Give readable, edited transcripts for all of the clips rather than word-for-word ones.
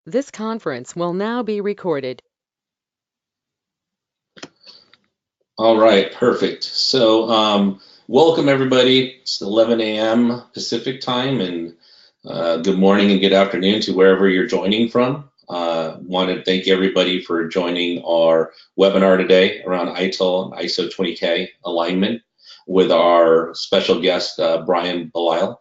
This conference will now be recorded. All right, perfect. Welcome everybody. It's 11 a.m. Pacific time, and good morning and good afternoon to wherever you're joining from. Want to thank everybody for joining our webinar today around ITIL and ISO20k alignment with our special guest, Brian Belisle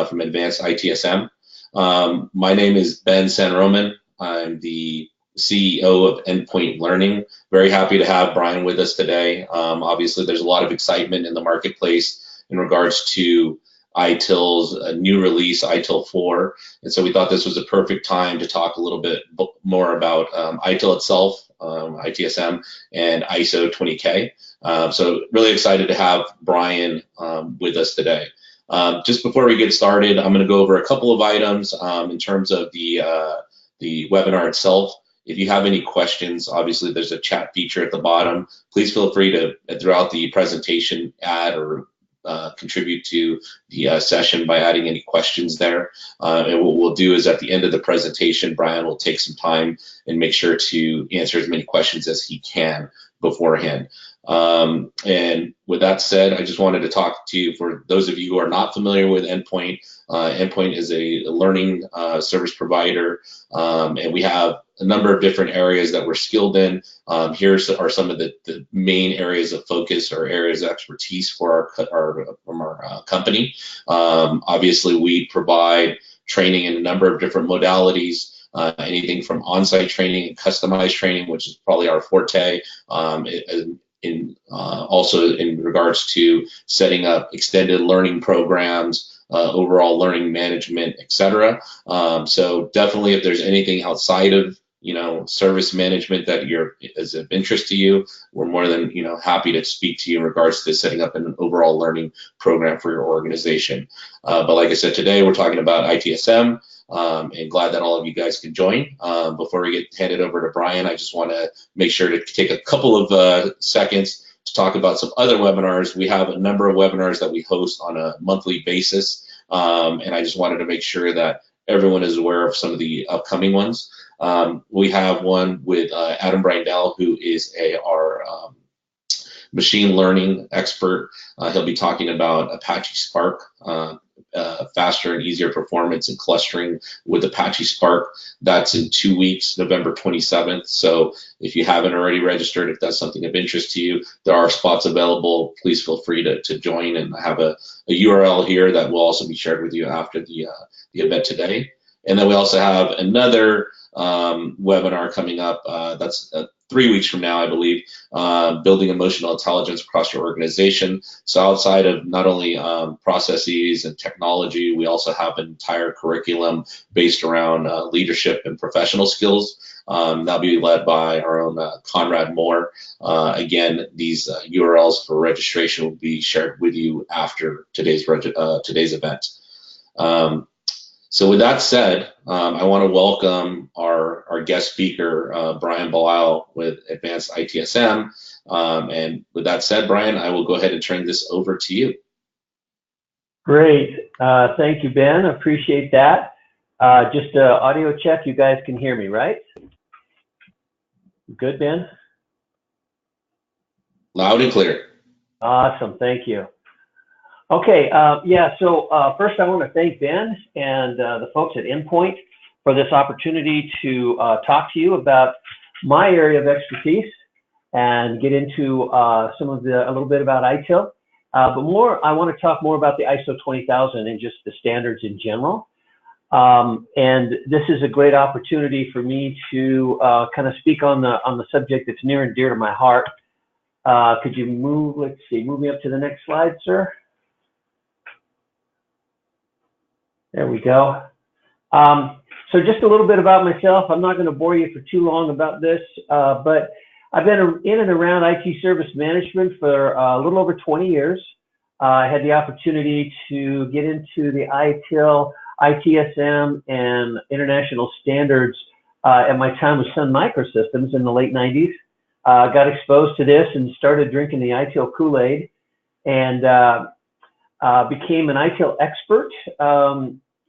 from Advanced ITSM. My name is Ben Sanroman. I'm the CEO of Endpoint Learning. Very happy to have Brian with us today. Obviously, there's a lot of excitement in the marketplace in regards to ITIL's new release, ITIL 4. And so we thought this was a perfect time to talk a little bit more about ITIL itself, ITSM, and ISO 20K. So really excited to have Brian with us today. Just before we get started, I'm going to go over a couple of items in terms of the webinar itself. If you have any questions, obviously there's a chat feature at the bottom. Please feel free to, throughout the presentation, add or contribute to the session by adding any questions there. And what we'll do is at the end of the presentation, Brian will take some time and make sure to answer as many questions as he can beforehand. And with that said, I just wanted to talk to you, for those of you who are not familiar with Endpoint. Endpoint is a learning service provider, and we have a number of different areas that we're skilled in. Here are some of the main areas of focus or areas of expertise for our company. Obviously, we provide training in a number of different modalities. Anything from on-site training and customized training, which is probably our forte, also in regards to setting up extended learning programs, overall learning management, etc. So definitely, if there's anything outside of service management that is of interest to you, we're more than happy to speak to you in regards to setting up an overall learning program for your organization. But like I said, today we're talking about ITSM. And glad that all of you guys can join. Before we get handed over to Brian, I just want to make sure to take a couple of seconds to talk about some other webinars. We have a number of webinars that we host on a monthly basis, and I just wanted to make sure that everyone is aware of some of the upcoming ones. We have one with Adam Brindell, who is our machine learning expert. He'll be talking about Apache Spark, faster and easier performance and clustering with Apache Spark. That's in 2 weeks, November 27th. So if you haven't already registered, if that's something of interest to you, there are spots available. Please feel free to join, and I have a URL here that will also be shared with you after the event today. And then we also have another webinar coming up. That's 3 weeks from now, I believe, building emotional intelligence across your organization. So outside of not only processes and technology, we also have an entire curriculum based around leadership and professional skills. That'll be led by our own Conrad Moore. Again, these URLs for registration will be shared with you after today's event. So with that said, I want to welcome our guest speaker, Brian Belisle with Advanced ITSM. And with that said, Brian, I will go ahead and turn this over to you. Great. Thank you, Ben. Appreciate that. Just audio check. You guys can hear me, right? Good, Ben? Loud and clear. Awesome. Thank you. Okay, so first I want to thank Ben and the folks at Endpoint for this opportunity to talk to you about my area of expertise and get into a little bit about ITIL. But I want to talk more about the ISO 20000 and just the standards in general. And this is a great opportunity for me to kind of speak on the subject that's near and dear to my heart. Could you move me up to the next slide, sir? There we go. So just a little bit about myself. I'm not going to bore you for too long about this, but I've been in and around IT service management for a little over 20 years. I had the opportunity to get into the ITIL, ITSM, and international standards at my time with Sun Microsystems in the late 90s. Got exposed to this and started drinking the ITIL Kool-Aid, and became an ITIL expert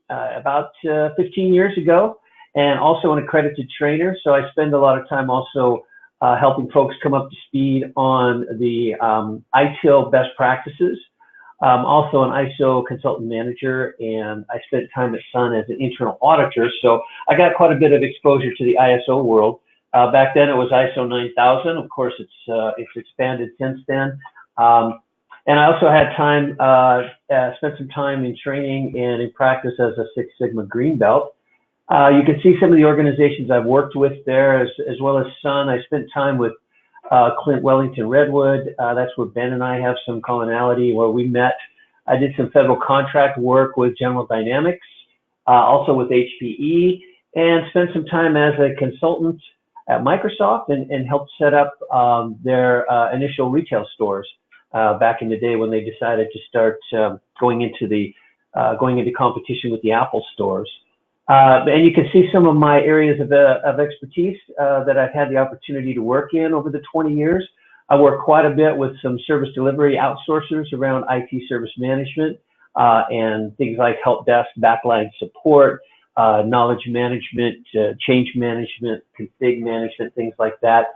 about 15 years ago, and also an accredited trainer. So I spend a lot of time also helping folks come up to speed on the ITIL best practices. Also an ISO consultant manager, and I spent time at Sun as an internal auditor. So I got quite a bit of exposure to the ISO world. Back then it was ISO 9000. Of course, it's expanded since then. And I also had time, spent some time in training and in practice as a Six Sigma Green Belt. You can see some of the organizations I've worked with there, as well as Sun. I spent time with Clint Wellington Redwood. That's where Ben and I have some commonality, where we met. I did some federal contract work with General Dynamics, also with HPE, and spent some time as a consultant at Microsoft and helped set up their initial retail stores back in the day when they decided to start going into competition with the Apple stores. And you can see some of my areas of expertise that I've had the opportunity to work in over the 20 years. I work quite a bit with some service delivery outsourcers around IT service management and things like help desk, backline support, knowledge management, change management, config management, things like that.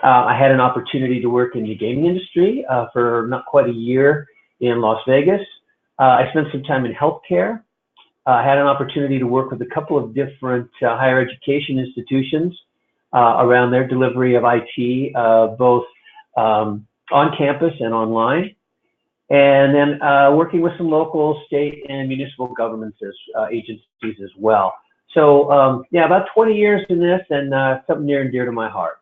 I had an opportunity to work in the gaming industry for not quite a year in Las Vegas. I spent some time in healthcare. I had an opportunity to work with a couple of different higher education institutions around their delivery of IT, both on campus and online. And then working with some local, state, and municipal governments agencies as well. So yeah, about 20 years in this, and something near and dear to my heart.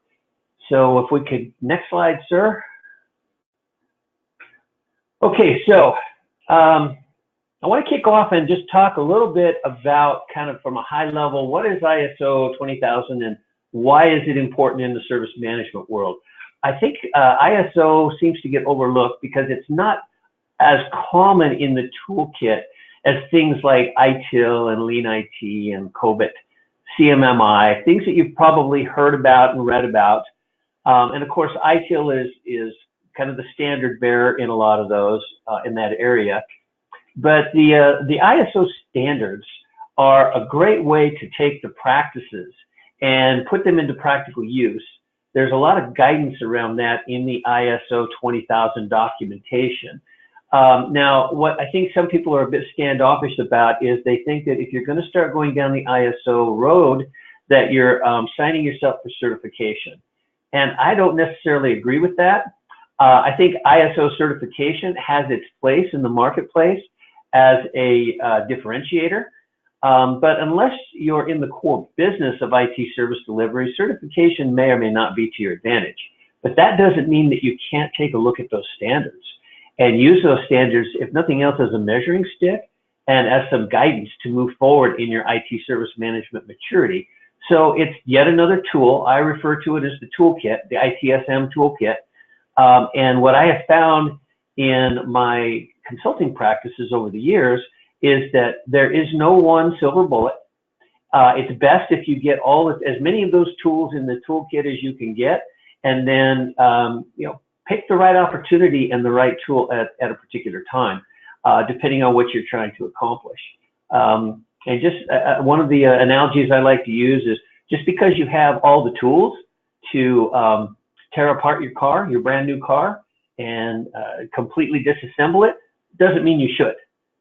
So if we could, next slide, sir. Okay, so I want to kick off and just talk a little bit about, kind of from a high level, what is ISO 20000 and why is it important in the service management world? I think ISO seems to get overlooked because it's not as common in the toolkit as things like ITIL and Lean IT and COBIT, CMMI, things that you've probably heard about and read about. And of course, ITIL is kind of the standard bearer in a lot of those in that area. But the ISO standards are a great way to take the practices and put them into practical use. There's a lot of guidance around that in the ISO 20000 documentation. Now, what I think some people are a bit standoffish about is they think that if you're going to start going down the ISO road, that you're signing yourself for certification. And I don't necessarily agree with that. I think ISO certification has its place in the marketplace as a differentiator. But unless you're in the core business of IT service delivery, certification may or may not be to your advantage. But that doesn't mean that you can't take a look at those standards and use those standards, if nothing else, as a measuring stick and as some guidance to move forward in your IT service management maturity. So it's yet another tool. I refer to it as the toolkit, the ITSM toolkit. And what I have found in my consulting practices over the years is that there is no one silver bullet. It's best if you get as many of those tools in the toolkit as you can get, and then pick the right opportunity and the right tool at a particular time, depending on what you're trying to accomplish. And just one of the analogies I like to use is, just because you have all the tools to tear apart your car, your brand new car, and completely disassemble it, doesn't mean you should.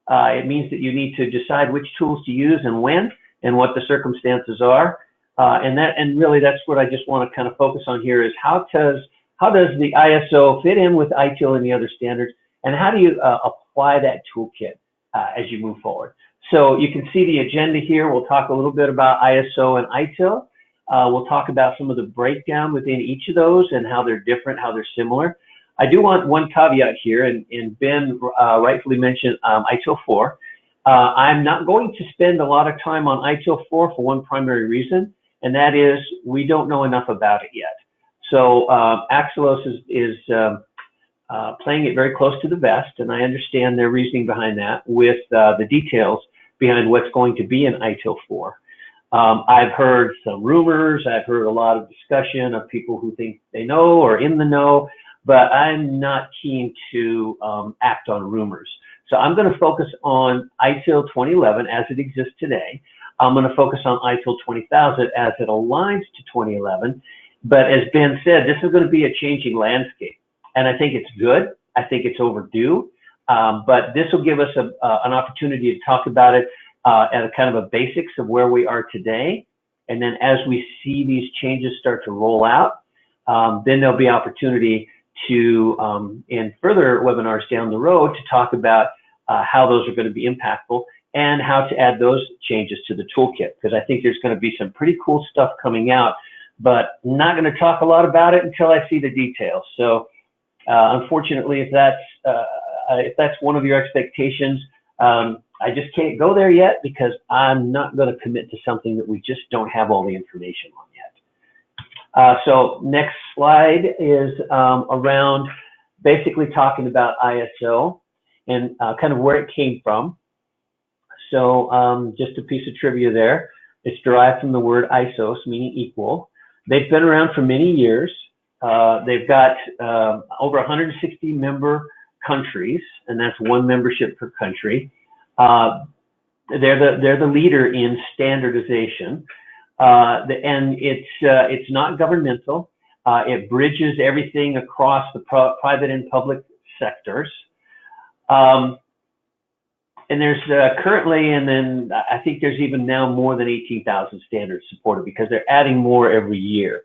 It means that you need to decide which tools to use and when, and what the circumstances are. And really that's what I just want to kind of focus on here, is how does the ISO fit in with ITIL and the other standards, and how do you apply that toolkit as you move forward? So you can see the agenda here. We'll talk a little bit about ISO and ITIL. We'll talk about some of the breakdown within each of those and how they're different, how they're similar. I do want one caveat here, and Ben rightfully mentioned ITIL 4. I'm not going to spend a lot of time on ITIL 4 for one primary reason, and that is we don't know enough about it yet. So Axelos is playing it very close to the vest, and I understand their reasoning behind that with the details behind what's going to be in ITIL 4. I've heard some rumors. I've heard a lot of discussion of people who think they know or in the know, but I'm not keen to act on rumors. So I'm going to focus on ITIL 2011 as it exists today. I'm going to focus on ITIL 20,000 as it aligns to 2011. But as Ben said, this is going to be a changing landscape. And I think it's good. I think it's overdue. But this will give us an opportunity to talk about it at a kind of a basics of where we are today. And then as we see these changes start to roll out, then there'll be opportunity to, in further webinars down the road, to talk about how those are going to be impactful and how to add those changes to the toolkit. Because I think there's going to be some pretty cool stuff coming out, but I'm not going to talk a lot about it until I see the details. So unfortunately, if that's one of your expectations, I just can't go there yet because I'm not going to commit to something that we just don't have all the information on yet. So next slide is around basically talking about ISO and kind of where it came from. So just a piece of trivia there. It's derived from the word isos, meaning equal. They've been around for many years. They've got over 160 member countries, and that's one membership per country. They're the leader in standardization, and it's not governmental. It bridges everything across the private and public sectors. And there's currently, and then I think there's even now more than 18,000 standards supported because they're adding more every year.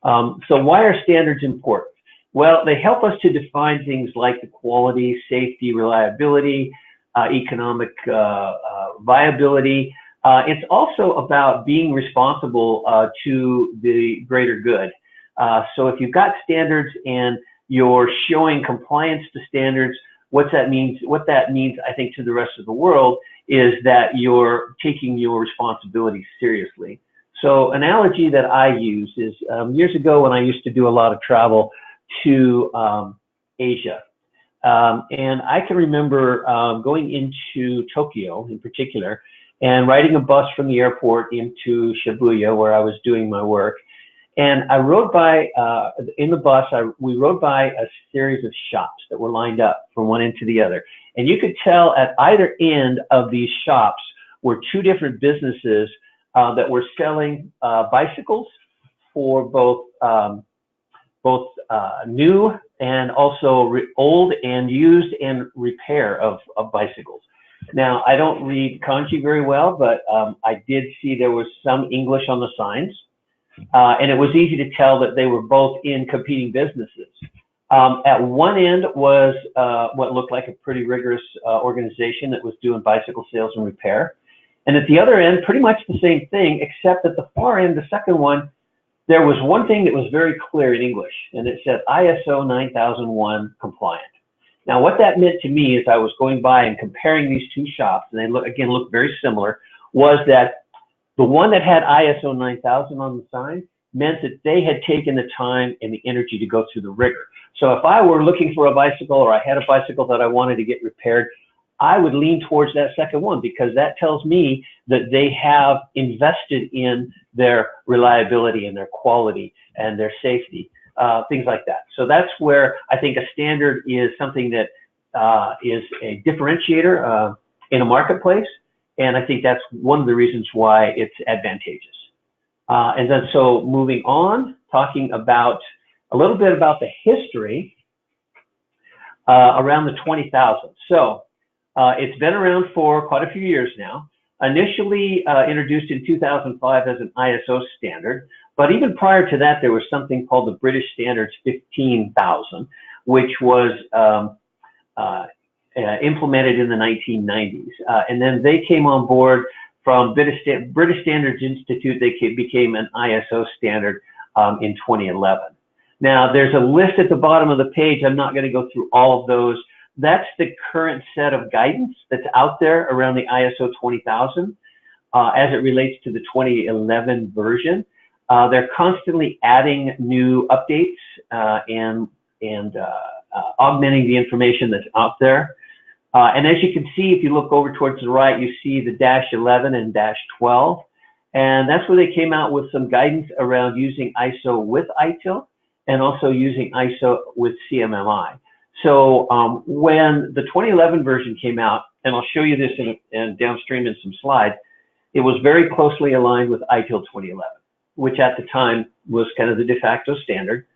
So why are standards important? Well, they help us to define things like the quality, safety, reliability, economic viability. It's also about being responsible to the greater good. So if you've got standards and you're showing compliance to standards, what that means, I think, to the rest of the world is that you're taking your responsibilities seriously. So analogy that I use is years ago when I used to do a lot of travel to Asia. And I can remember going into Tokyo in particular and riding a bus from the airport into Shibuya where I was doing my work. And I rode by, in the bus, we rode by a series of shops that were lined up from one end to the other. And you could tell at either end of these shops were two different businesses that were selling bicycles for both new and also old and used and repair of bicycles. Now, I don't read kanji very well, but I did see there was some English on the signs. And it was easy to tell that they were both in competing businesses. At one end was what looked like a pretty rigorous organization that was doing bicycle sales and repair. And at the other end, pretty much the same thing, except at the far end, the second one, there was one thing that was very clear in English, and it said ISO 9001 compliant. Now, what that meant to me as I was going by and comparing these two shops, and they look very similar, was that the one that had ISO 9000 on the sign meant that they had taken the time and the energy to go through the rigor. So if I were looking for a bicycle or I had a bicycle that I wanted to get repaired, I would lean towards that second one because that tells me that they have invested in their reliability and their quality and their safety, things like that. So that's where I think a standard is something that is a differentiator in a marketplace. And I think that's one of the reasons why it's advantageous. And then so moving on, talking about a little bit about the history around the 20,000. So it's been around for quite a few years now. Initially introduced in 2005 as an ISO standard, but even prior to that, there was something called the British Standards 15,000, which was implemented in the 1990s. And then they came on board from British Standards Institute. They became an ISO standard in 2011. Now, there's a list at the bottom of the page. I'm not going to go through all of those. That's the current set of guidance that's out there around the ISO 20,000 as it relates to the 2011 version. They're constantly adding new updates and augmenting the information that's out there. And as you can see, if you look over towards the right, you see the -11 and -12. And that's where they came out with some guidance around using ISO with ITIL and also using ISO with CMMI. So when the 2011 version came out, and I'll show you this in downstream in some slides, it was very closely aligned with ITIL 2011, which at the time was kind of the de facto standard.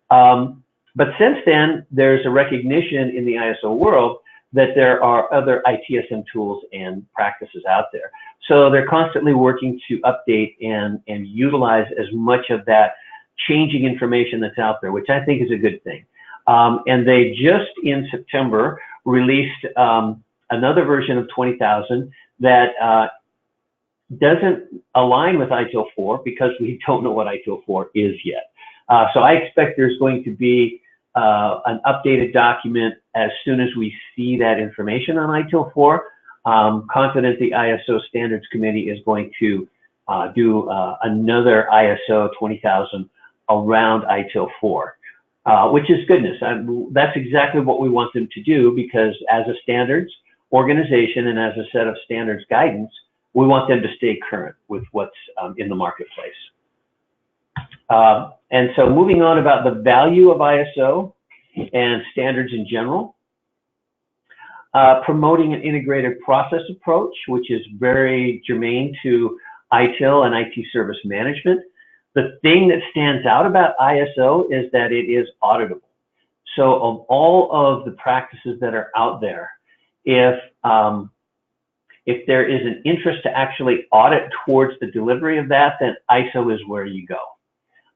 But since then, there's a recognition in the ISO world that there are other ITSM tools and practices out there. So they're constantly working to update and utilize as much of that changing information that's out there, which I think is a good thing. And they just in September released another version of 20,000 that doesn't align with ITIL 4 because we don't know what ITIL 4 is yet. So I expect there's going to be an updated document as soon as we see that information on ITIL 4. Confident the ISO Standards Committee is going to do another ISO 20,000 around ITIL 4, which is goodness. That's exactly what we want them to do, because as a standards organization and as a set of standards guidance, we want them to stay current with what's in the marketplace. And so moving on about the value of ISO and standards in general, promoting an integrated process approach, which is very germane to ITIL and IT service management. The thing that stands out about ISO is that it is auditable. So of all of the practices that are out there, if there is an interest to actually audit towards the delivery of that, then ISO is where you go.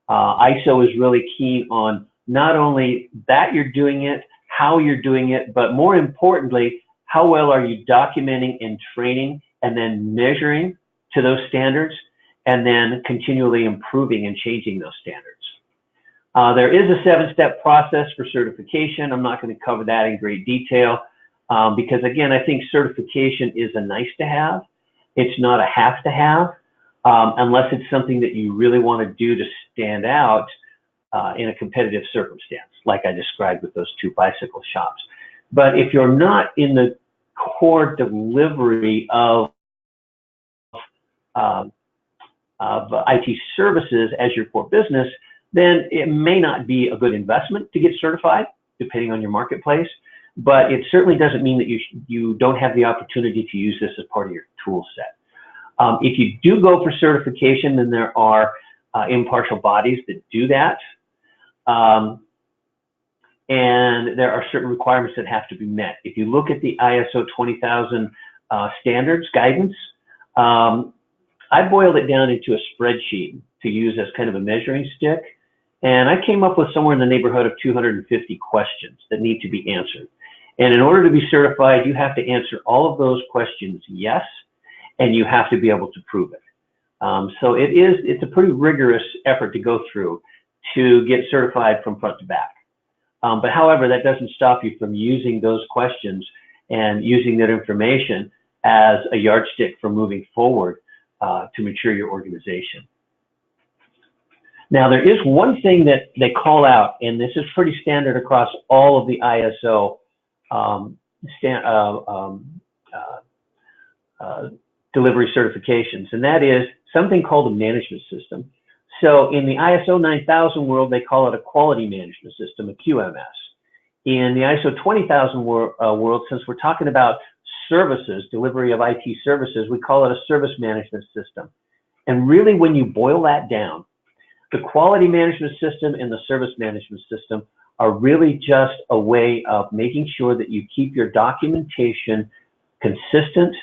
ISO is really keen on not only that you're doing it, how you're doing it, but more importantly, how well are you documenting and training and then measuring to those standards and then continually improving and changing those standards. There is a 7-step process for certification. I'm not going to cover that in great detail because, again, I think certification is a nice to have. It's not a have to have unless it's something that you really want to do to stand out in a competitive circumstance, like I described with those 2 bicycle shops. But if you're not in the core delivery of IT services as your core business, then it may not be a good investment to get certified, depending on your marketplace. But it certainly doesn't mean that you don't have the opportunity to use this as part of your tool set. If you do go for certification, then there are impartial bodies that do that. And there are certain requirements that have to be met. If you look at the ISO 20,000 standards guidance, I boiled it down into a spreadsheet to use as kind of a measuring stick. And I came up with somewhere in the neighborhood of 250 questions that need to be answered. And in order to be certified, you have to answer all of those questions yes, and you have to be able to prove it. So it's a pretty rigorous effort to go through to get certified from front to back. But however, that doesn't stop you from using those questions and using that information as a yardstick for moving forward to mature your organization. Now, there is one thing that they call out, and this is pretty standard across all of the ISO delivery certifications, and that is something called a management system. So in the ISO 9000 world, they call it a quality management system, a QMS. In the ISO 20000 world, since we're talking about services, delivery of IT services, we call it a service management system. And really, when you boil that down, the quality management system and the service management system are really just a way of making sure that you keep your documentation consistent,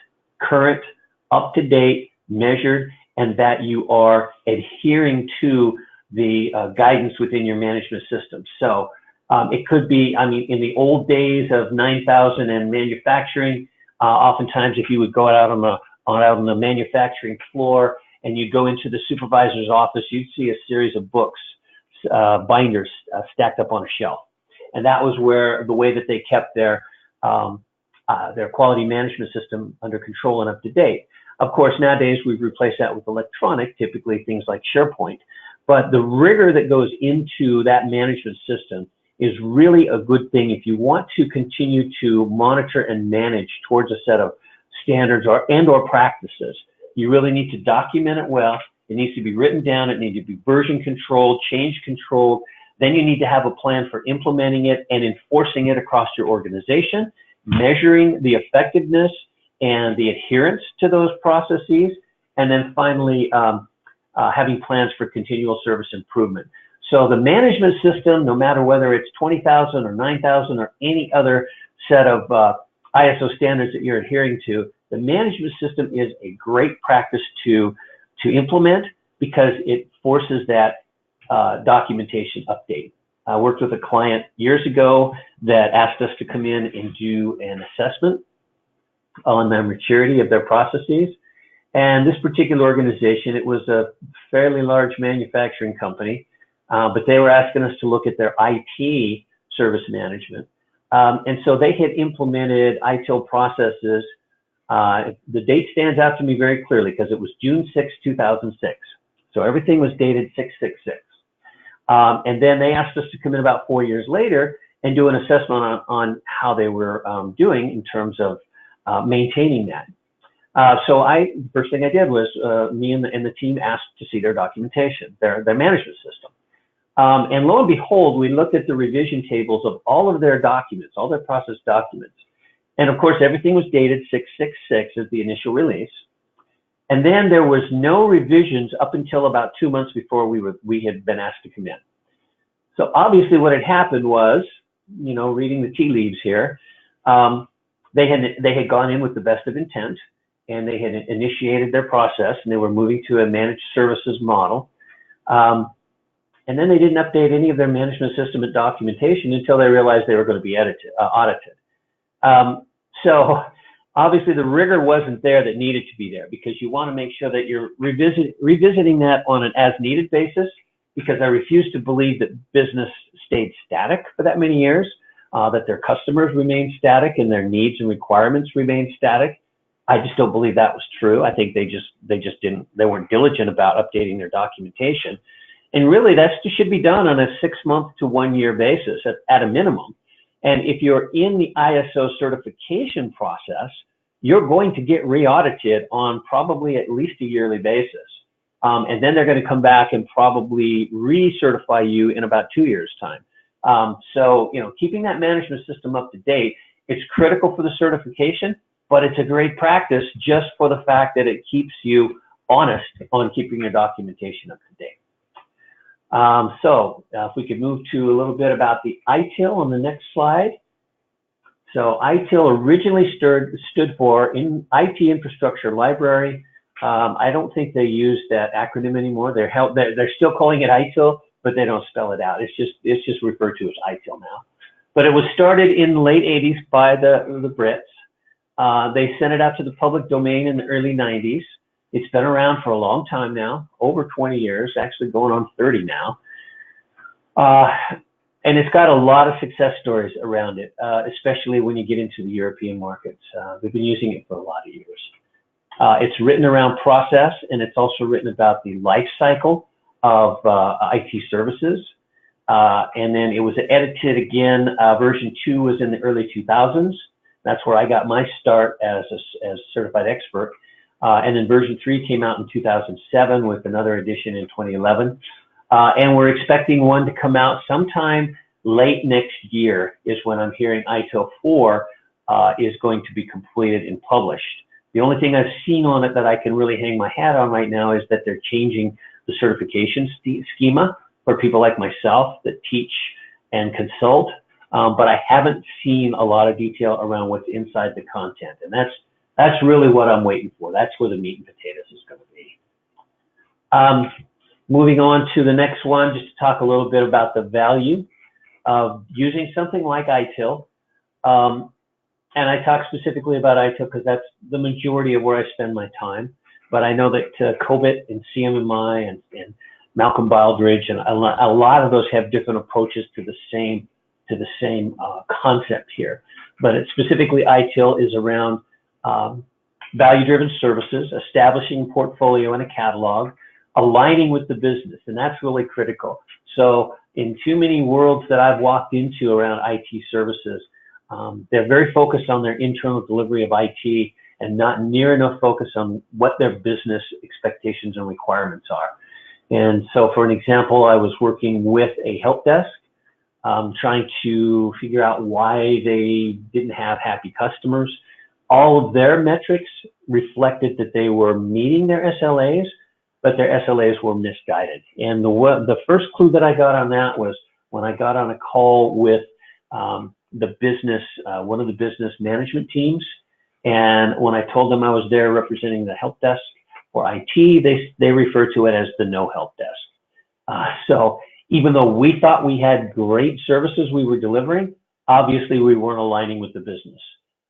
current, up-to-date, measured, and that you are adhering to the guidance within your management system. So it could be, I mean, in the old days of 9000 and manufacturing, oftentimes if you would go out on the manufacturing floor and you'd go into the supervisor's office, you'd see a series of books, binders stacked up on a shelf. And that was where the way that they kept their quality management system under control and up to date. Of course, nowadays we've replaced that with electronic, typically things like SharePoint. But the rigor that goes into that management system is really a good thing if you want to continue to monitor and manage towards a set of standards or practices. You really need to document it well. It needs to be written down. It needs to be version controlled, change controlled. Then you need to have a plan for implementing it and enforcing it across your organization, measuring the effectiveness and the adherence to those processes, and then finally having plans for continual service improvement. So the management system, no matter whether it's 20,000 or 9,000 or any other set of ISO standards that you're adhering to, the management system is a great practice to implement because it forces that documentation update. I worked with a client years ago that asked us to come in and do an assessment on the maturity of their processes. And this particular organization, it was a fairly large manufacturing company, but they were asking us to look at their IT service management. And so they had implemented ITIL processes. The date stands out to me very clearly because it was June 6, 2006. So everything was dated 6/6/6. And then they asked us to come in about 4 years later and do an assessment on how they were doing in terms of maintaining that. So first thing I did was me and the team asked to see their documentation, their management system. And lo and behold, we looked at the revision tables of all of their documents, all their process documents. And of course, everything was dated 6/6/6 as the initial release. And then there was no revisions up until about 2 months before we had been asked to come in. So obviously what had happened was, you know, reading the tea leaves here, they had gone in with the best of intent and they had initiated their process and they were moving to a managed services model. And then they didn't update any of their management system and documentation until they realized they were going to be audited. So obviously the rigor wasn't there that needed to be there because you want to make sure that you're revisiting that on an as needed basis, because I refuse to believe that business stayed static for that many years, that their customers remained static and their needs and requirements remained static. I just don't believe that was true. I think they weren't diligent about updating their documentation. And really that should be done on a 6-month to 1 year basis at a minimum. And if you're in the ISO certification process, you're going to get re-audited on probably at least a yearly basis. And then they're going to come back and probably recertify you in about 2 years' time. So, you know, keeping that management system up to date, it's critical for the certification, but it's a great practice just for the fact that it keeps you honest on keeping your documentation up to date. If we could move to a little bit about the ITIL on the next slide. So ITIL originally stood for IT Infrastructure Library. I don't think they use that acronym anymore. They're still calling it ITIL, but they don't spell it out. It's just referred to as ITIL now. But it was started in the late 80s by the Brits. They sent it out to the public domain in the early 90s. It's been around for a long time now, over 20 years, actually going on 30 now. And it's got a lot of success stories around it, especially when you get into the European markets. They've been using it for a lot of years. It's written around process, and it's also written about the life cycle of IT services. And then it was edited again. Version 2 was in the early 2000s. That's where I got my start as a certified expert. And then version 3 came out in 2007 with another edition in 2011. And we're expecting one to come out sometime late next year is when I'm hearing ITIL 4 is going to be completed and published. The only thing I've seen on it that I can really hang my hat on right now is that they're changing the certification schema for people like myself that teach and consult. But I haven't seen a lot of detail around what's inside the content. And that's really what I'm waiting for. That's where the meat and potatoes is going to be. Moving on to the next one, just to talk a little bit about the value of using something like ITIL. And I talk specifically about ITIL because that's the majority of where I spend my time. But I know that COBIT and CMMI and Malcolm Baldridge and a lot of those have different approaches to the same concept here. But specifically ITIL is around value-driven services, establishing a portfolio and a catalog, aligning with the business, and that's really critical. So in too many worlds that I've walked into around IT services, they're very focused on their internal delivery of IT and not near enough focus on what their business expectations and requirements are. And so for an example, I was working with a help desk, trying to figure out why they didn't have happy customers. all of their metrics reflected that they were meeting their SLAs, but their SLAs were misguided. And the first clue that I got on that was when I got on a call with the business, one of the business management teams. And when I told them I was there representing the help desk for IT, they refer to it as the no help desk. So even though we thought we had great services we were delivering, obviously we weren't aligning with the business.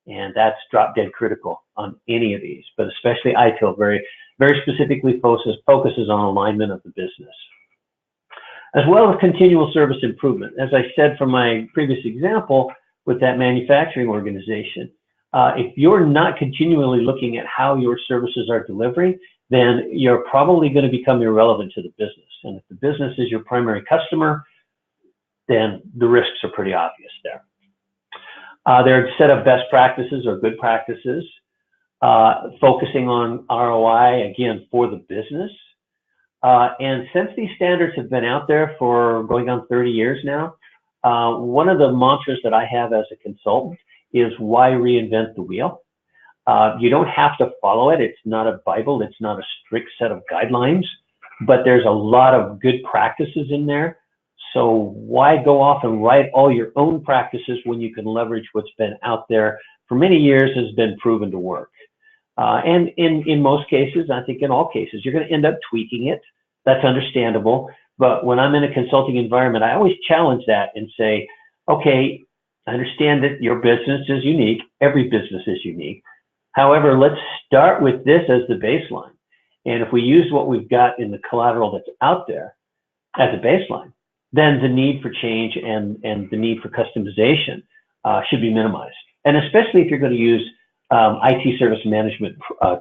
And that's drop dead critical on any of these, but especially ITIL very, very specifically focuses on alignment of the business. As well as continual service improvement. As I said from my previous example with that manufacturing organization, if you're not continually looking at how your services are delivering, then you're probably going to become irrelevant to the business. And if the business is your primary customer, then the risks are pretty obvious there. There are a set of best practices or good practices, focusing on ROI, again, for the business. And since these standards have been out there for going on 30 years now, one of the mantras that I have as a consultant is why reinvent the wheel? You don't have to follow it. It's not a Bible. It's not a strict set of guidelines, but there's a lot of good practices in there. So why go off and write all your own practices when you can leverage what's been out there for many years, has been proven to work? And in most cases, I think in all cases, you're going to end up tweaking it. That's understandable. But when I'm in a consulting environment, I always challenge that and say, okay, I understand that your business is unique. Every business is unique. However, let's start with this as the baseline. And if we use what we've got in the collateral that's out there as a baseline, then the need for change and the need for customization should be minimized. And especially if you're going to use IT service management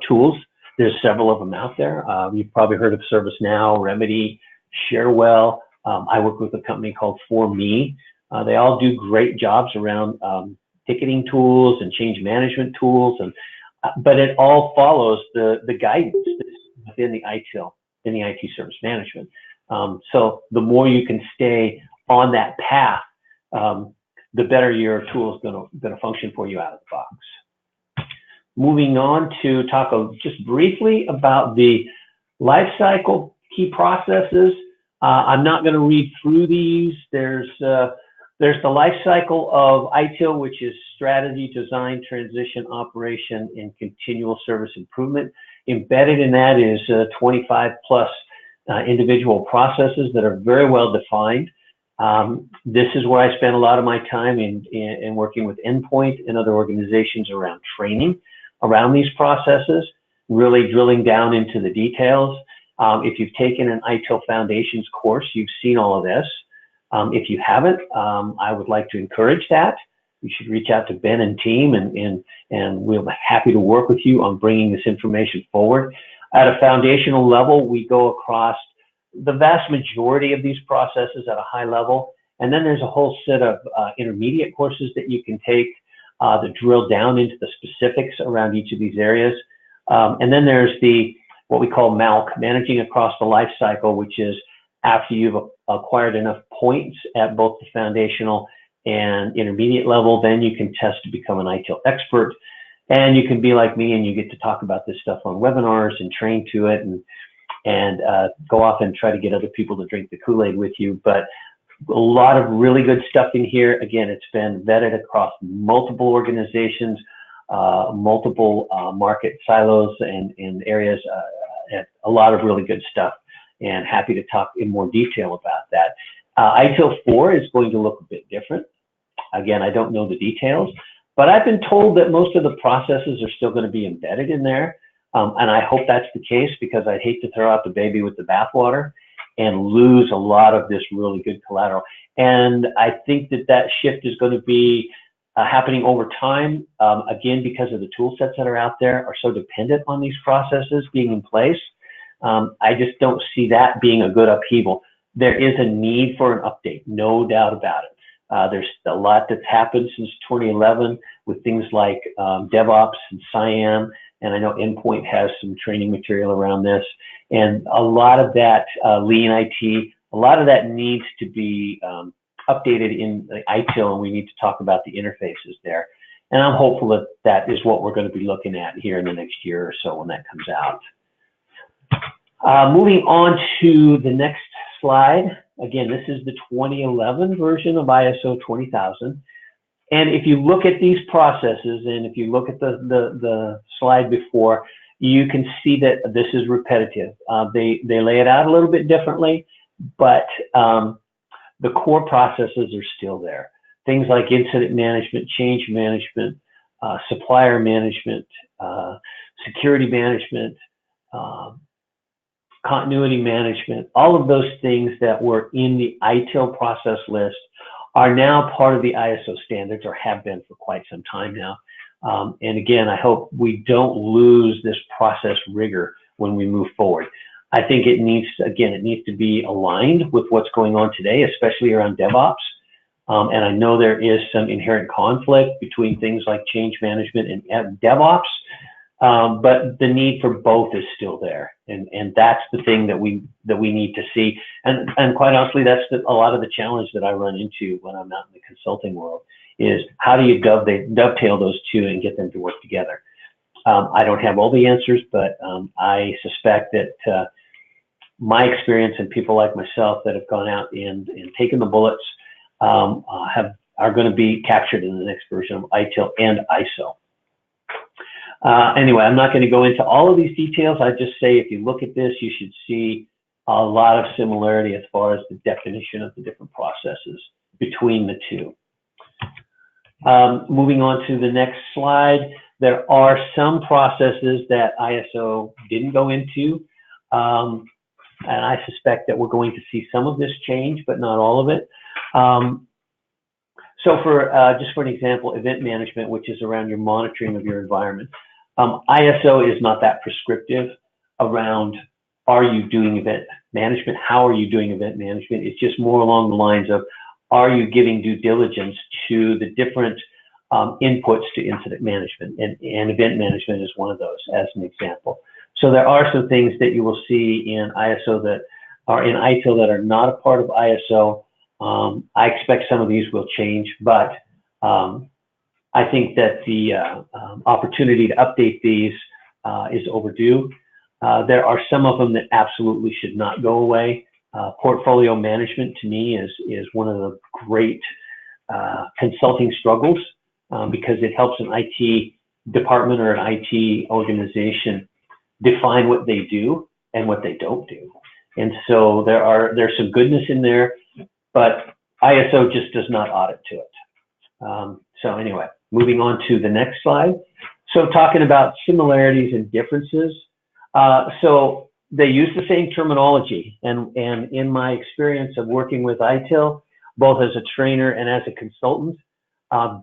tools, there's several of them out there. You've probably heard of ServiceNow, Remedy, Sharewell. I work with a company called For Me. They all do great jobs around ticketing tools and change management tools, but it all follows the guidance within the ITIL, in the IT service management. So the more you can stay on that path, the better your tool is going to function for you out of the box. Moving on to talk just briefly about the life cycle key processes. I'm not going to read through these. There's the life cycle of ITIL, which is strategy, design, transition, operation, and continual service improvement. Embedded in that is 25 plus individual processes that are very well defined. This is where I spend a lot of my time in working with Endpoint and other organizations around training around these processes, really drilling down into the details. If you've taken an ITIL Foundations course, you've seen all of this. If you haven't, I would like to encourage that. You should reach out to Ben and team, and we'll be happy to work with you on bringing this information forward. At a foundational level, we go across the vast majority of these processes at a high level. And then there's a whole set of intermediate courses that you can take that drill down into the specifics around each of these areas. And then there's what we call MALC, Managing Across the Life Cycle, which is after you've acquired enough points at both the foundational and intermediate level, then you can test to become an ITIL expert. And you can be like me and you get to talk about this stuff on webinars and train to it and go off and try to get other people to drink the Kool-Aid with you. But a lot of really good stuff in here. Again, it's been vetted across multiple organizations, multiple market silos and areas, and a lot of really good stuff, and happy to talk in more detail about that. ITIL 4 is going to look a bit different. Again, I don't know the details, but I've been told that most of the processes are still going to be embedded in there. And I hope that's the case, because I'd hate to throw out the baby with the bathwater and lose a lot of this really good collateral. And I think that shift is going to be happening over time, again, because of the tool sets that are out there are so dependent on these processes being in place. I just don't see that being a good upheaval. There is a need for an update, no doubt about it. There's a lot that's happened since 2011 with things like DevOps and SIAM, and I know Endpoint has some training material around this. And a lot of that lean IT, a lot of that needs to be updated in the ITIL, and we need to talk about the interfaces there. And I'm hopeful that that is what we're going to be looking at here in the next year or so when that comes out. Moving on to the next slide. Again, this is the 2011 version of ISO 20000. And if you look at these processes, and if you look at the slide before, you can see that this is repetitive. They lay it out a little bit differently, but the core processes are still there. Things like incident management, change management, supplier management, security management, continuity management, all of those things that were in the ITIL process list are now part of the ISO standards, or have been for quite some time now. And again, I hope we don't lose this process rigor when we move forward. I think it needs to, again, it needs to be aligned with what's going on today, especially around DevOps. And I know there is some inherent conflict between things like change management and DevOps, but the need for both is still there. And that's the thing that we need to see. And quite honestly, that's a lot of the challenge that I run into when I'm out in the consulting world, is how do you dovetail those two and get them to work together? I don't have all the answers, but I suspect that my experience and people like myself that have gone out and taken the bullets are going to be captured in the next version of ITIL and ISO. Anyway, I'm not going to go into all of these details. I just say if you look at this, you should see a lot of similarity as far as the definition of the different processes between the two. Moving on to the next slide, there are some processes that ISO didn't go into. And I suspect that we're going to see some of this change, but not all of it. So just for an example, event management, which is around your monitoring of your environment. ISO is not that prescriptive around, are you doing event management? How are you doing event management? It's just more along the lines of, are you giving due diligence to the different inputs to incident management? And event management is one of those, as an example. So there are some things that you will see in ISO that are in ITIL that are not a part of ISO. I expect some of these will change, but I think that the opportunity to update these is overdue. There are some of them that absolutely should not go away. Portfolio management, to me, is one of the great consulting struggles because it helps an IT department or an IT organization define what they do and what they don't do. And so there's some goodness in there, but ISO just does not audit to it. So anyway, moving on to the next slide. So talking about similarities and differences. So they use the same terminology, and in my experience of working with ITIL, both as a trainer and as a consultant,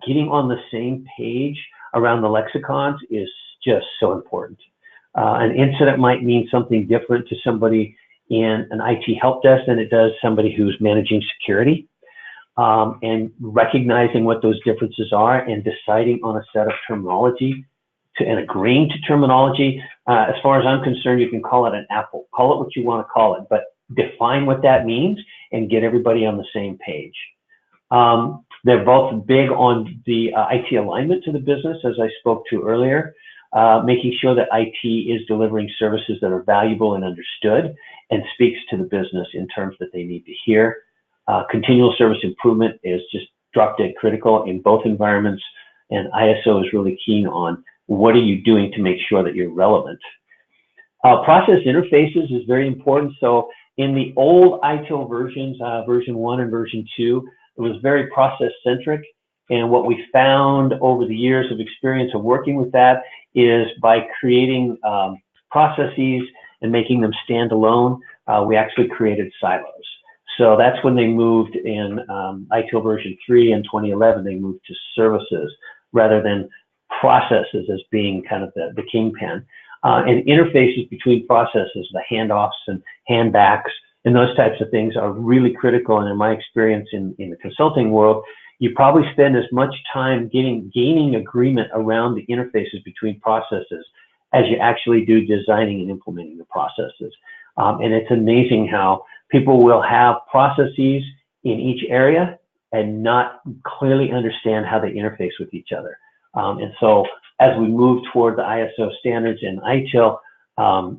getting on the same page around the lexicons is just so important. An incident might mean something different to somebody in an IT help desk than it does somebody who's managing security. And recognizing what those differences are and deciding on a set of terminology and agreeing to terminology. As far as I'm concerned, you can call it an apple. Call it what you want to call it, but define what that means and get everybody on the same page. They're both big on the IT alignment to the business, as I spoke to earlier. Making sure that IT is delivering services that are valuable and understood and speaks to the business in terms that they need to hear. Continual service improvement is just drop dead critical in both environments, and ISO is really keen on what are you doing to make sure that you're relevant. Process interfaces is very important. So in the old ITIL versions, version 1 and version 2, it was very process centric. And what we found over the years of experience of working with that is by creating processes and making them stand alone, we actually created silos. So that's when they moved in ITIL version 3 in 2011, they moved to services rather than processes as being kind of the kingpin. And interfaces between processes, the handoffs and handbacks and those types of things are really critical. And in my experience in the consulting world, you probably spend as much time gaining agreement around the interfaces between processes as you actually do designing and implementing the processes. And it's amazing how people will have processes in each area and not clearly understand how they interface with each other. And so as we move toward the ISO standards and ITIL,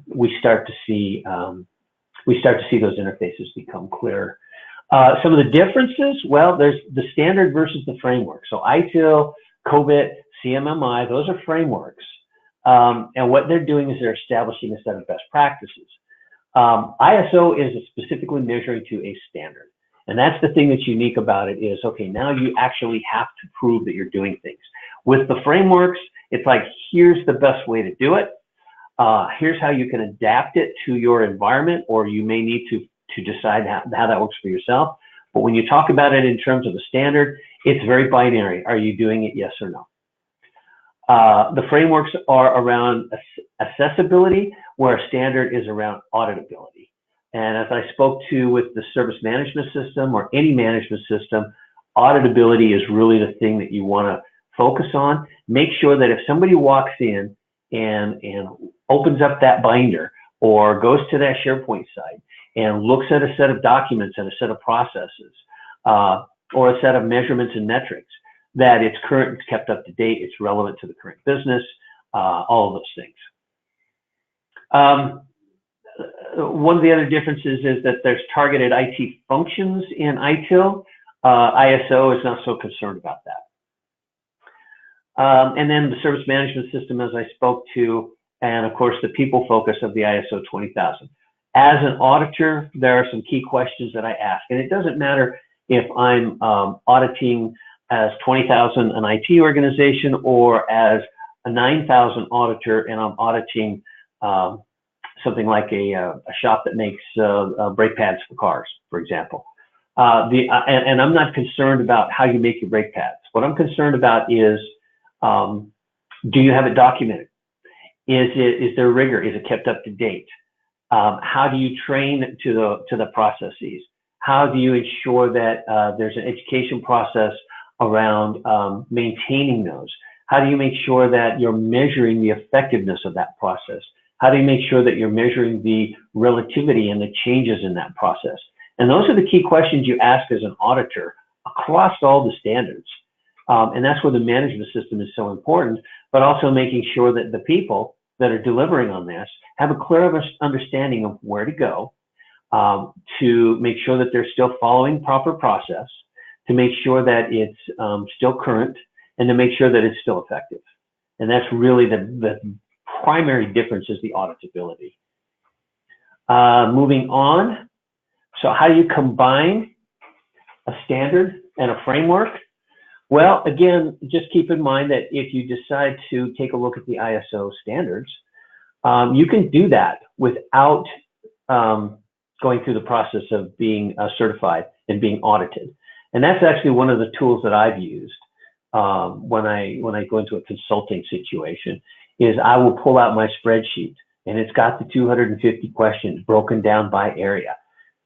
we start to see those interfaces become clearer. Some of the differences, well, there's the standard versus the framework. So ITIL, COBIT, CMMI, those are frameworks. And what they're doing is they're establishing a set of best practices. ISO is specifically measuring to a standard. And that's the thing that's unique about it is, okay, now you actually have to prove that you're doing things. With the frameworks, it's like, here's the best way to do it. Here's how you can adapt it to your environment, or you may need to decide how that works for yourself. But when you talk about it in terms of a standard, it's very binary. Are you doing it, yes or no? The frameworks are around accessibility, where a standard is around auditability. And as I spoke to with the service management system or any management system, auditability is really the thing that you want to focus on. Make sure that if somebody walks in and opens up that binder or goes to that SharePoint site and looks at a set of documents and a set of processes or a set of measurements and metrics, that it's current, it's kept up to date, it's relevant to the current business, all of those things. One of the other differences is that there's targeted IT functions in ITIL. ISO is not so concerned about that. And then the service management system, as I spoke to, and of course the people focus of the ISO 20000. As an auditor, there are some key questions that I ask, and it doesn't matter if I'm auditing as 20,000 an IT organization or as a 9,000 auditor and I'm auditing something like a shop that makes brake pads for cars, for example. And I'm not concerned about how you make your brake pads. What I'm concerned about is, do you have it documented? Is there rigor? Is it kept up to date? How do you train to the processes? How do you ensure that there's an education process around maintaining those? How do you make sure that you're measuring the effectiveness of that process? How do you make sure that you're measuring the relativity and the changes in that process? And those are the key questions you ask as an auditor across all the standards. And that's where the management system is so important, but also making sure that the people that are delivering on this have a clear understanding of where to go, to make sure that they're still following proper process, to make sure that it's still current, and to make sure that it's still effective. And that's really the primary difference, is the auditability. Moving on. So how do you combine a standard and a framework? Well, again, just keep in mind that if you decide to take a look at the ISO standards, you can do that without going through the process of being certified and being audited. And that's actually one of the tools that I've used when I go into a consulting situation, is I will pull out my spreadsheet, and it's got the 250 questions broken down by area.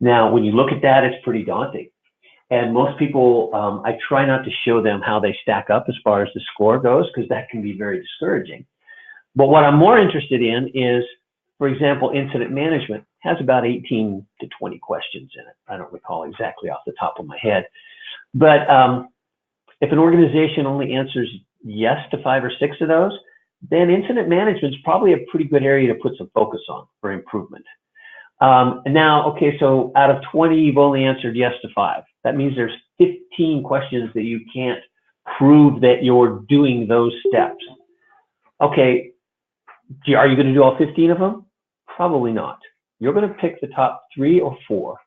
Now, when you look at that, it's pretty daunting. And most people, I try not to show them how they stack up as far as the score goes, because that can be very discouraging. But what I'm more interested in is, for example, incident management has about 18 to 20 questions in it. I don't recall exactly off the top of my head. But if an organization only answers yes to 5 or 6 of those, then incident management is probably a pretty good area to put some focus on for improvement. And now, okay, so out of 20, you've only answered yes to 5. That means there's 15 questions that you can't prove that you're doing those steps. Okay, are you going to do all 15 of them? Probably not. You're going to pick the top 3 or 4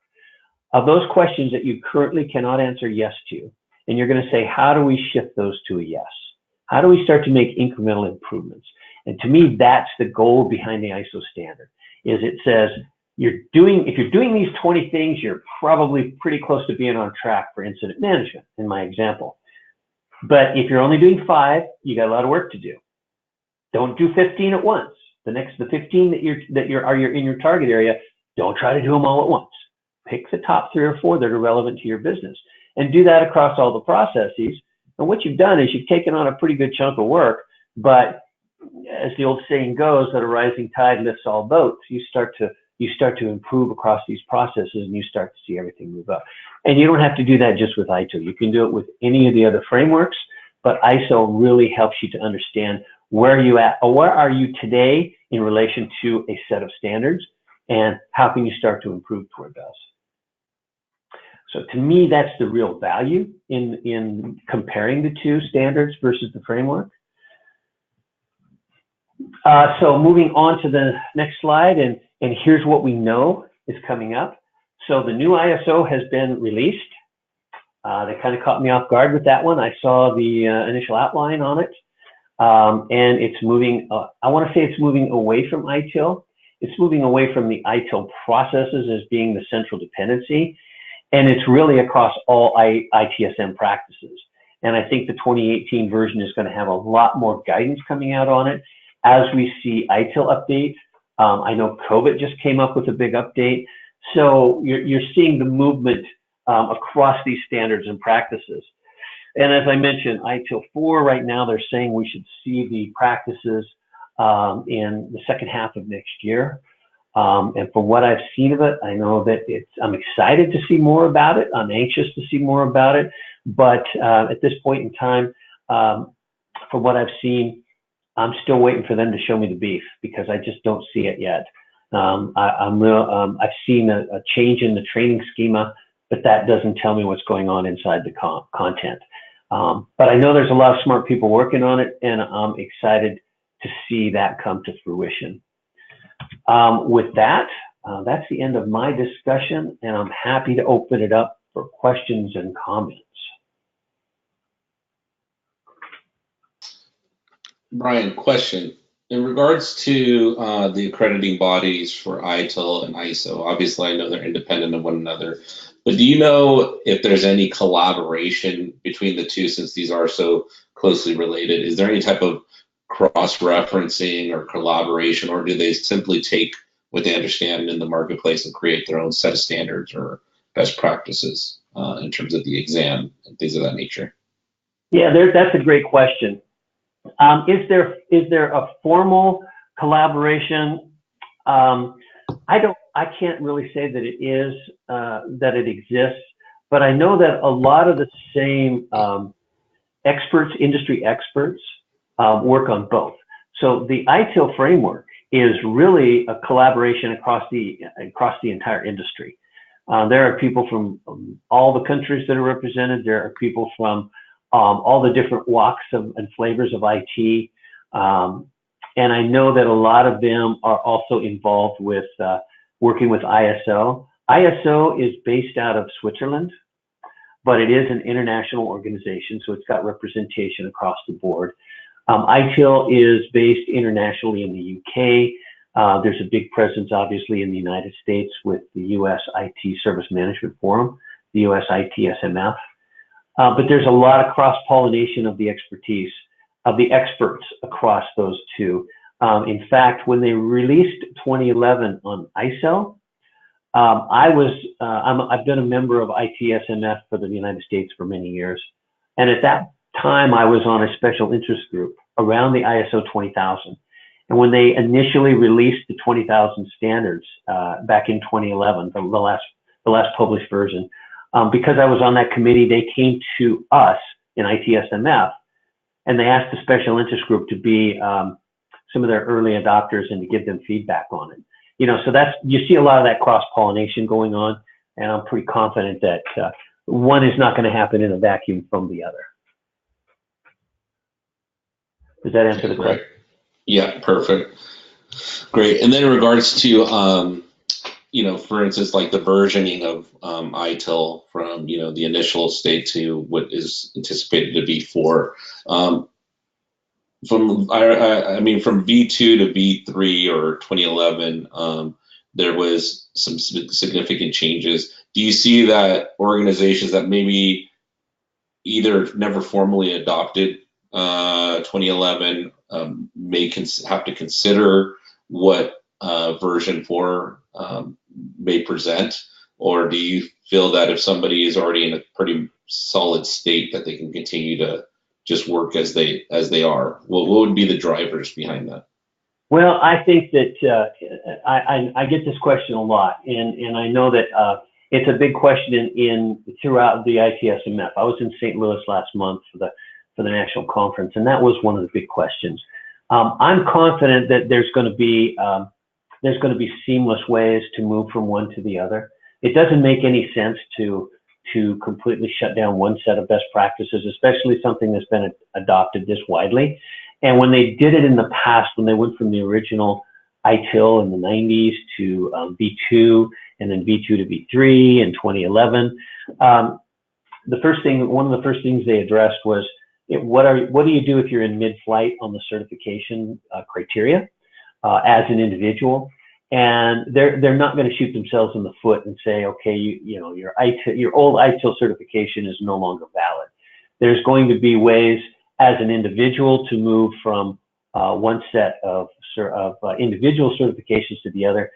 of those questions that you currently cannot answer yes to. And you're going to say, how do we shift those to a yes? How do we start to make incremental improvements? And to me, that's the goal behind the ISO standard, is it says, if you're doing these 20 things, you're probably pretty close to being on track for incident management, in my example. But if you're only doing 5, you got a lot of work to do. Don't do 15 at once. The 15 that you're in your target area, don't try to do them all at once. Pick the top 3 or 4 that are relevant to your business, and do that across all the processes. And what you've done is you've taken on a pretty good chunk of work, but as the old saying goes, that a rising tide lifts all boats. You start to improve across these processes, and you start to see everything move up. And you don't have to do that just with ITIL. You can do it with any of the other frameworks, but ISO really helps you to understand where you at, or where are you today in relation to a set of standards, and how can you start to improve toward those. So to me, that's the real value in comparing the two standards versus the framework. So moving on to the next slide, and here's what we know is coming up. So the new ISO has been released. They kind of caught me off guard with that one. I saw the initial outline on it, and it's moving, I want to say it's moving away from ITIL. It's moving away from the ITIL processes as being the central dependency, and it's really across all ITSM practices. And I think the 2018 version is going to have a lot more guidance coming out on it as we see ITIL updates. I know COVID just came up with a big update. So you're seeing the movement across these standards and practices. And as I mentioned, ITIL 4 right now, they're saying we should see the practices in the second half of next year. And from what I've seen of it, I know that I'm excited to see more about it. I'm anxious to see more about it. But at this point in time, from what I've seen, I'm still waiting for them to show me the beef, because I just don't see it yet. I've seen a change in the training schema, but that doesn't tell me what's going on inside the content. But I know there's a lot of smart people working on it, and I'm excited to see that come to fruition. With that, that's the end of my discussion, and I'm happy to open it up for questions and comments. Brian, question. In regards to the accrediting bodies for ITIL and ISO, obviously I know they're independent of one another, but do you know if there's any collaboration between the two, since these are so closely related? Is there any type of cross-referencing or collaboration, or do they simply take what they understand in the marketplace and create their own set of standards or best practices in terms of the exam and things of that nature? Yeah, that's a great question. Is there a formal collaboration? I can't really say that it is, that it exists, but I know that a lot of the same experts, industry experts, work on both. So the ITIL framework is really a collaboration across the entire industry. There are people from all the countries that are represented. There are people from all the different walks and flavors of IT. And I know that a lot of them are also involved with working with ISO. ISO is based out of Switzerland, but it is an international organization, so it's got representation across the board. ITIL is based internationally in the UK. There's a big presence, obviously, in the United States with the US IT Service Management Forum, the US ITSMF. But there's a lot of cross-pollination of the expertise, of the experts across those two. In fact, when they released 2011 on ISO, I've been a member of ITSMF for the United States for many years. And at that time, I was on a special interest group around the ISO 20000. And when they initially released the 20,000 standards back in 2011, the last published version, because I was on that committee, they came to us in ITSMF and they asked the special interest group to be some of their early adopters and to give them feedback on it. You know, so you see a lot of that cross-pollination going on, and I'm pretty confident that one is not going to happen in a vacuum from the other. Does that answer the question? Yeah, perfect. Great. And then in regards to, you know, for instance, like the versioning of ITIL from, you know, the initial state to what is anticipated to be 4. I mean, from V2 to V3 or 2011, there was some significant changes. Do you see that organizations that maybe either never formally adopted 2011 may have to consider what version 4 may present, or do you feel that if somebody is already in a pretty solid state that they can continue to just work as they are? What would be the drivers behind that? Well, I think that I get this question a lot, and I know that it's a big question throughout the ITSMF. I was in St. Louis last month for the national conference, and that was one of the big questions. I'm confident that there's going to be seamless ways to move from one to the other. It doesn't make any sense to completely shut down one set of best practices, especially something that's been adopted this widely. And when they did it in the past, when they went from the original ITIL in the 90s to V2 and then V2 to V3 in 2011, one of the first things they addressed was, what do you do if you're in mid-flight on the certification criteria as an individual? And they're not going to shoot themselves in the foot and say, okay, your old ITIL certification is no longer valid. There's going to be ways as an individual to move from one set of individual certifications to the other,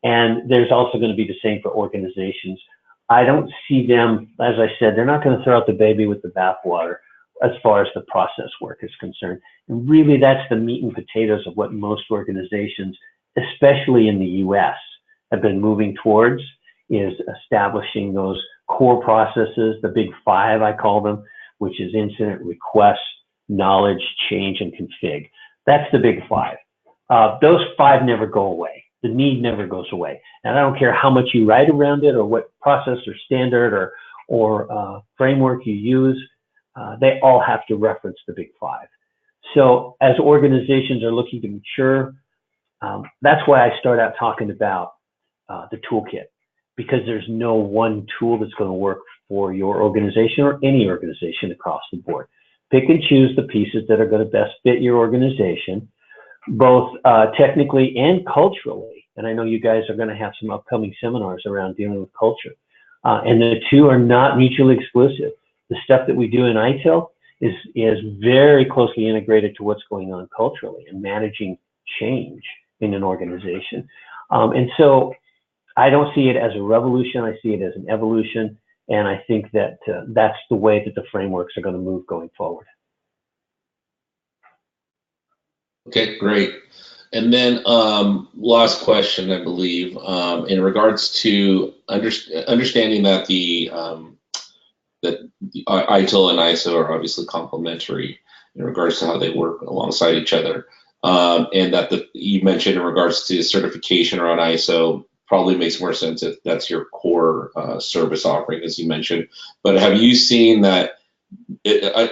and there's also going to be the same for organizations. I don't see them, as I said, they're not going to throw out the baby with the bathwater as far as the process work is concerned. And really, that's the meat and potatoes of what most organizations, especially in the US, have been moving towards, is establishing those core processes, the big five, I call them, which is incident, request, knowledge, change, and config. That's the big five. Those five never go away. The need never goes away. And I don't care how much you write around it or what process or standard or framework you use, they all have to reference the big five. So as organizations are looking to mature, that's why I start out talking about the toolkit, because there's no one tool that's going to work for your organization or any organization across the board. Pick and choose the pieces that are going to best fit your organization, both technically and culturally. And I know you guys are going to have some upcoming seminars around dealing with culture. And the two are not mutually exclusive. The stuff that we do in ITIL is very closely integrated to what's going on culturally and managing change in an organization. And so I don't see it as a revolution. I see it as an evolution. And I think that that's the way that the frameworks are going to move going forward. Okay, great. And then last question, I believe, in regards to understanding that the ITIL and ISO are obviously complementary in regards to how they work alongside each other. And that you mentioned in regards to certification around ISO probably makes more sense if that's your core service offering, as you mentioned. But have you seen that,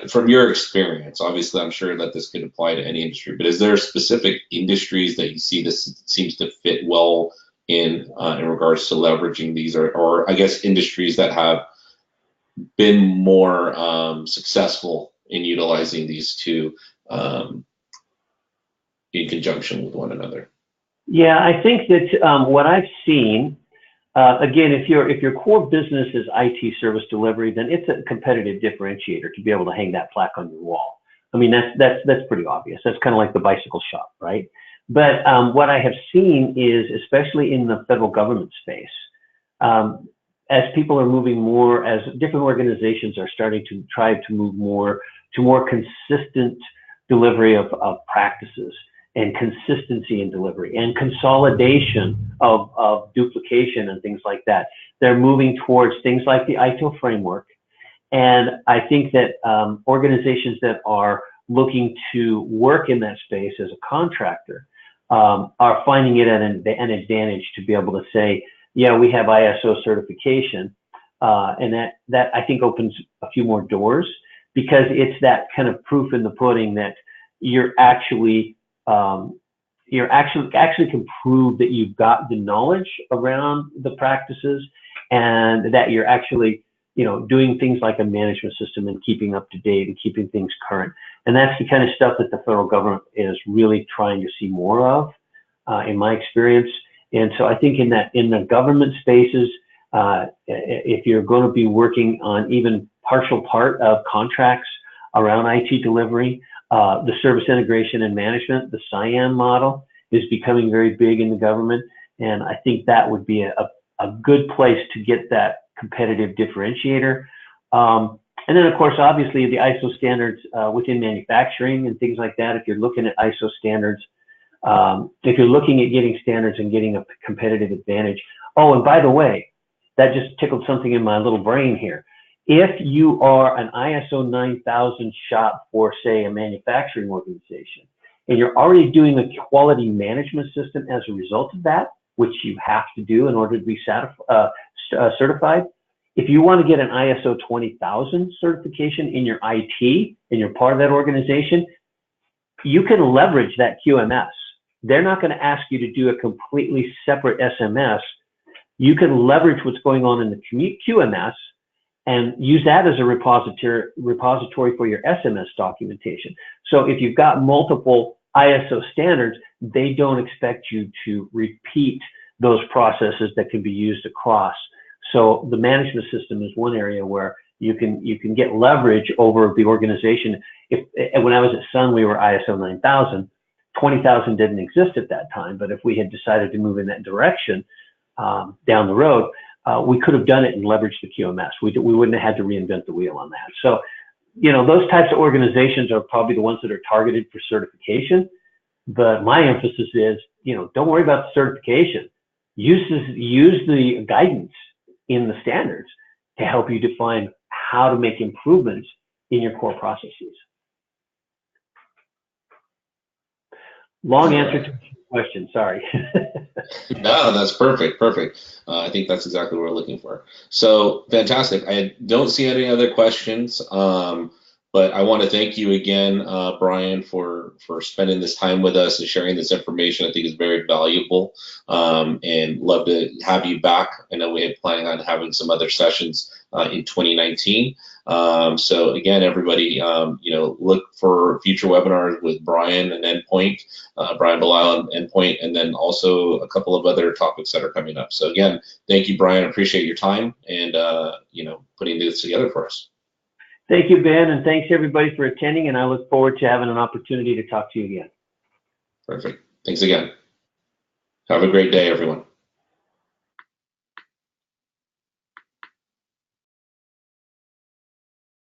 from your experience, obviously I'm sure that this could apply to any industry, but is there specific industries that you see this seems to fit well in regards to leveraging these, or I guess industries that have been more successful in utilizing these two in conjunction with one another? Yeah, I think that what I've seen, again, if your core business is IT service delivery, then it's a competitive differentiator to be able to hang that plaque on your wall. I mean, that's pretty obvious. That's kind of like the bicycle shop, right? But what I have seen is, especially in the federal government space, as people are moving more, as different organizations are starting to try to move more to more consistent delivery of practices and consistency in delivery and consolidation of duplication and things like that. They're moving towards things like the ITIL framework. And I think that organizations that are looking to work in that space as a contractor are finding it an advantage to be able to say, yeah, we have ISO certification. And that I think opens a few more doors, because it's that kind of proof in the pudding that you're actually can prove that you've got the knowledge around the practices, and that you're actually, doing things like a management system and keeping up to date and keeping things current. And that's the kind of stuff that the federal government is really trying to see more of, in my experience. And so I think in the government spaces, if you're going to be working on even partial part of contracts around IT delivery, the service integration and management, the SIAM model, is becoming very big in the government. And I think that would be a good place to get that competitive differentiator. And then, of course, obviously the ISO standards within manufacturing and things like that. If you're looking at ISO standards, if you're looking at getting standards and getting a competitive advantage. Oh, and by the way, that just tickled something in my little brain here. If you are an ISO 9000 shop for, say, a manufacturing organization, and you're already doing a quality management system as a result of that, which you have to do in order to be certified, if you want to get an ISO 20000 certification in your IT, and you're part of that organization, you can leverage that QMS. They're not going to ask you to do a completely separate SMS. You can leverage what's going on in the QMS and use that as a repository for your SMS documentation. So if you've got multiple ISO standards, they don't expect you to repeat those processes that can be used across. So the management system is one area where you can get leverage over the organization. When I was at Sun, we were ISO 9000. 20,000 didn't exist at that time, but if we had decided to move in that direction down the road, we could have done it and leveraged the QMS. We wouldn't have had to reinvent the wheel on that. So, you know, those types of organizations are probably the ones that are targeted for certification. But my emphasis is, you know, don't worry about the certification. Use the guidance in the standards to help you define how to make improvements in your core processes. Long answer to your question, sorry. No, that's perfect. I think that's exactly what we're looking for. So fantastic. I don't see any other questions, but I want to thank you again, Brian, for spending this time with us and sharing this information. I think it's very valuable, and love to have you back. I know we had planning on having some other sessions in 2019. So again, everybody, you know, look for future webinars with Brian and Endpoint, Brian Belisle and Endpoint, and then also a couple of other topics that are coming up. So again, thank you, Brian. Appreciate your time and, you know, putting this together for us. Thank you, Ben, and thanks everybody for attending, and I look forward to having an opportunity to talk to you again. Perfect. Thanks again. Have a great day, everyone.